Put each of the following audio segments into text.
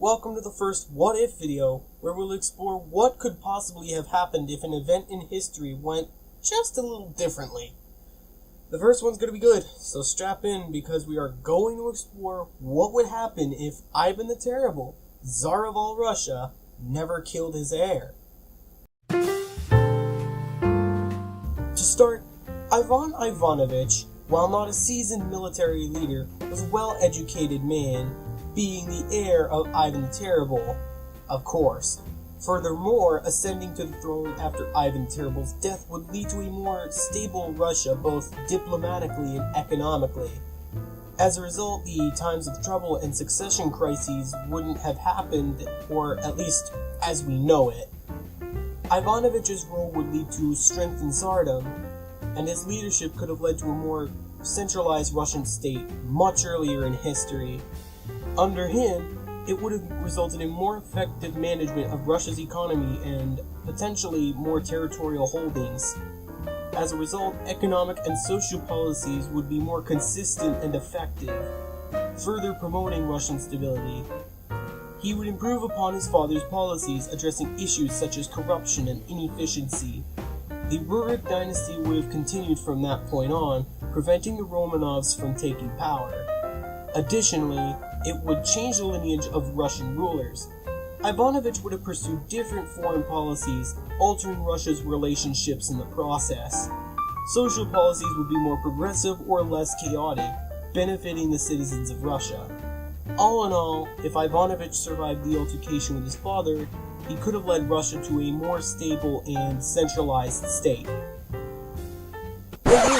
welcome to the first What If video, where we'll explore what could possibly have happened if an event in history went just a little differently. The first one's going to be good, so strap in because we are going to explore what would happen if Ivan the Terrible, Tsar of all Russia, never killed his heir. To start, Ivan Ivanovich, while not a seasoned military leader, was a well-educated man, being the heir of Ivan the Terrible, of course. Furthermore, ascending to the throne after Ivan the Terrible's death would lead to a more stable Russia, both diplomatically and economically. As a result, the times of trouble and succession crises wouldn't have happened, or at least as we know it. Ivanovich's role would lead to strengthened Tsardom, and his leadership could have led to a more centralized Russian state much earlier in history. Under him, it would have resulted in more effective management of Russia's economy and potentially more territorial holdings. As a result, economic and social policies would be more consistent and effective, further promoting Russian stability. He would improve upon his father's policies, addressing issues such as corruption and inefficiency. The Rurik dynasty would have continued from that point on, preventing the Romanovs from taking power. Additionally, it would change the lineage of Russian rulers. Ivanovich would have pursued different foreign policies, altering Russia's relationships in the process. Social policies would be more progressive or less chaotic, benefiting the citizens of Russia. All in all, if Ivanovich survived the altercation with his father, he could have led Russia to a more stable and centralized state. Hey,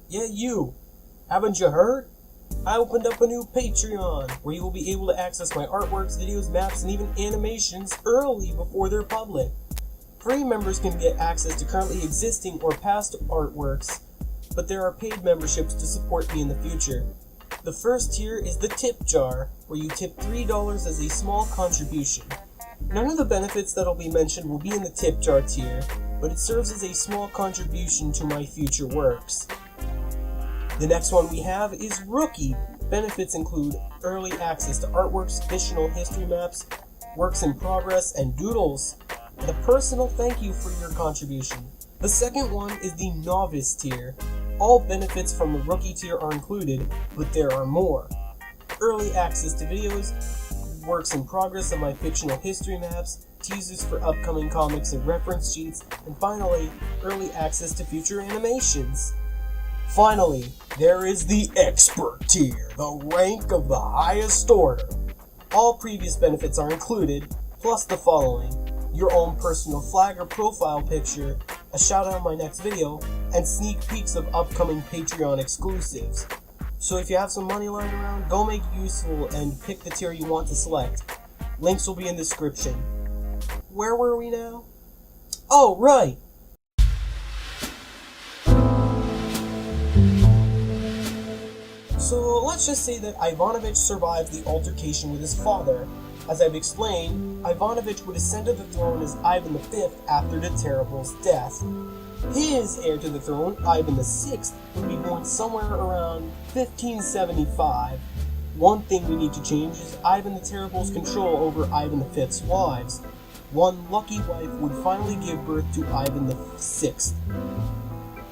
you! Haven't you heard? I opened up a new Patreon, where you will be able to access my artworks, videos, maps, and even animations early before they're public. Free members can get access to currently existing or past artworks, but there are paid memberships to support me in the future. The first tier is the tip jar, where you tip $3 as a small contribution. None of the benefits that'll be mentioned will be in the tip jar tier, but it serves as a small contribution to my future works. The next one we have is Rookie. Benefits include early access to artworks, fictional history maps, works in progress, and doodles, and a personal thank you for your contribution. The second one is the Novice tier. All benefits from the Rookie tier are included, but there are more. Early access to videos, works in progress of my fictional history maps, teasers for upcoming comics and reference sheets, and finally, early access to future animations. Finally, there is the Expert tier, the rank of the highest order. All previous benefits are included, plus the following: your own personal flag or profile picture, a shout out in my next video, and sneak peeks of upcoming Patreon exclusives. So if you have some money lying around, go make it useful and pick the tier you want to select. Links will be in the description. Where were we now? Oh, right! So let's just say that Ivanovich survived the altercation with his father. As I've explained, Ivanovich would ascend to the throne as Ivan V after the Terrible's death. His heir to the throne, Ivan VI, would be born somewhere around 1575. One thing we need to change is Ivan the Terrible's control over Ivan V's wives. One lucky wife would finally give birth to Ivan VI.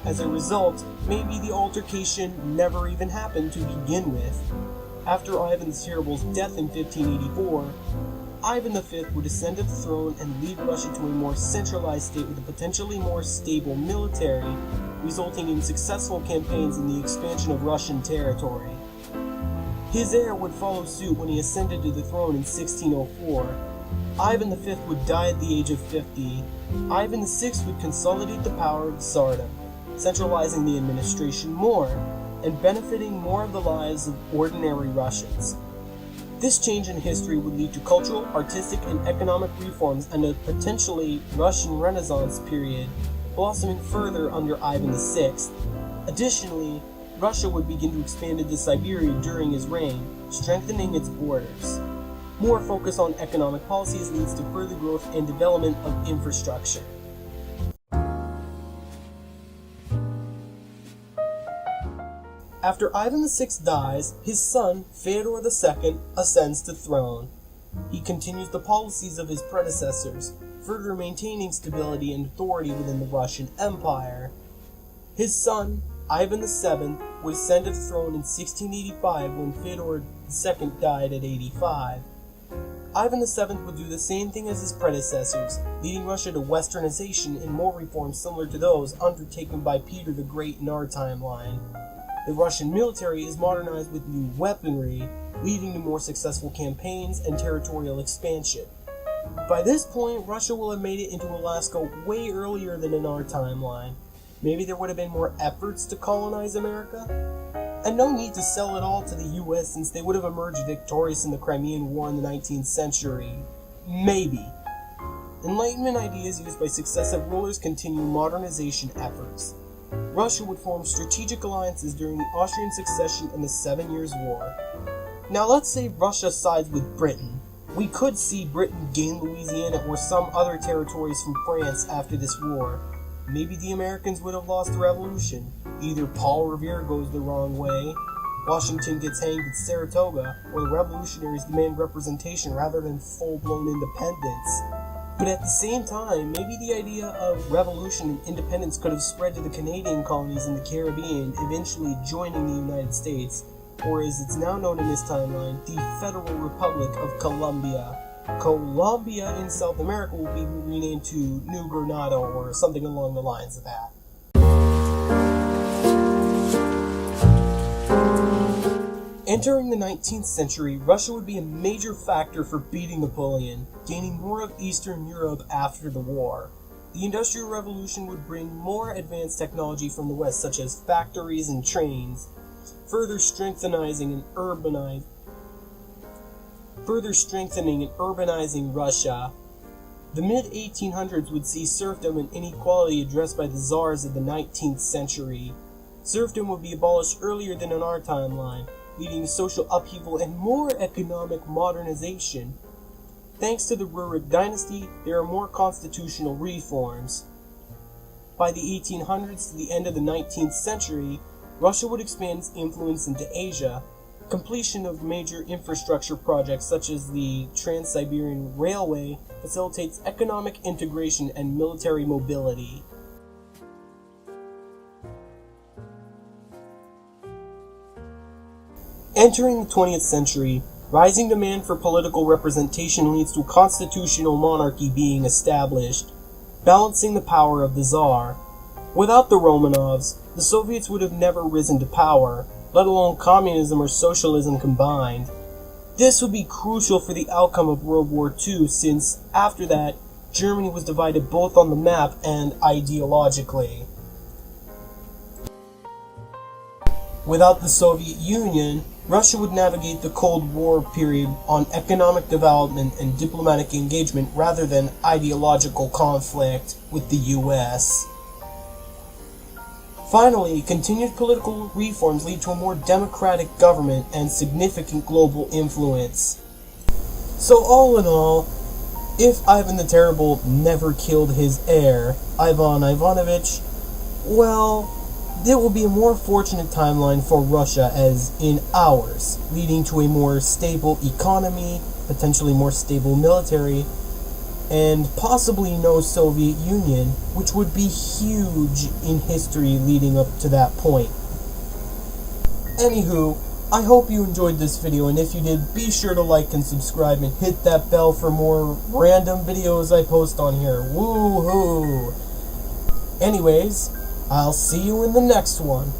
As a result, maybe the altercation never even happened to begin with. After Ivan the Terrible's death in 1584, Ivan V would ascend to the throne and lead Russia to a more centralized state with a potentially more stable military, resulting in successful campaigns in the expansion of Russian territory. His heir would follow suit when he ascended to the throne in 1604. Ivan V would die at the age of 50. Ivan VI would consolidate the power of the Tsardom, centralizing the administration more, and benefiting more of the lives of ordinary Russians. This change in history would lead to cultural, artistic, and economic reforms and a potentially Russian Renaissance period, blossoming further under Ivan VI. Additionally, Russia would begin to expand into Siberia during his reign, strengthening its borders. More focus on economic policies leads to further growth and development of infrastructure. After Ivan VI dies, his son, Fyodor II, ascends to throne. he continues the policies of his predecessors, further maintaining stability and authority within the Russian Empire. His son, Ivan VII, would ascend to the throne in 1685 when Fyodor II died at 85. Ivan VII would do the same thing as his predecessors, leading Russia to westernization and more reforms similar to those undertaken by Peter the Great in our timeline. The Russian military is modernized with new weaponry, leading to more successful campaigns and territorial expansion. By this point, Russia will have made it into Alaska way earlier than in our timeline. Maybe there would have been more efforts to colonize America? And no need to sell it all to the US since they would have emerged victorious in the Crimean War in the 19th century. Maybe. Enlightenment ideas used by successive rulers continue modernization efforts. Russia would form strategic alliances during the Austrian succession and the 7 Years' War. Now let's say Russia sides with Britain. We could see Britain gain Louisiana or some other territories from France after this war. Maybe the Americans would have lost the revolution. Either Paul Revere goes the wrong way, Washington gets hanged at Saratoga, or the revolutionaries demand representation rather than full-blown independence. But at the same time, maybe the idea of revolution and independence could have spread to the Canadian colonies in the Caribbean, eventually joining the United States, or as it's now known in this timeline, the Federal Republic of Colombia. Colombia in South America will be renamed to New Granada or something along the lines of that. Entering the 19th century, Russia would be a major factor for beating Napoleon, gaining more of Eastern Europe after the war. The Industrial Revolution would bring more advanced technology from the West, such as factories and trains, further strengthening and urbanizing Russia. The mid-1800s would see serfdom and inequality addressed by the czars of the 19th century. Serfdom would be abolished earlier than in our timeline, leading to social upheaval and more economic modernization. Thanks to the Rurik dynasty, there are more constitutional reforms. By the 1800s to the end of the 19th century, Russia would expand its influence into Asia. Completion of major infrastructure projects such as the Trans-Siberian Railway facilitates economic integration and military mobility. Entering the 20th century, rising demand for political representation leads to a constitutional monarchy being established, balancing the power of the Tsar. Without the Romanovs, the Soviets would have never risen to power, let alone communism or socialism combined. This would be crucial for the outcome of World War II, since after that, Germany was divided both on the map and ideologically. Without the Soviet Union, Russia would navigate the Cold War period on economic development and diplomatic engagement rather than ideological conflict with the US. Finally, continued political reforms lead to a more democratic government and significant global influence. So all in all, if Ivan the Terrible never killed his heir, Ivan Ivanovich, well, there will be a more fortunate timeline for Russia as in ours, leading to a more stable economy, potentially more stable military, and possibly no Soviet Union, which would be huge in history leading up to that point. Anywho, I hope you enjoyed this video, and if you did, be sure to like and subscribe and hit that bell for more random videos I post on here. Woohoo! Anyways, I'll see you in the next one.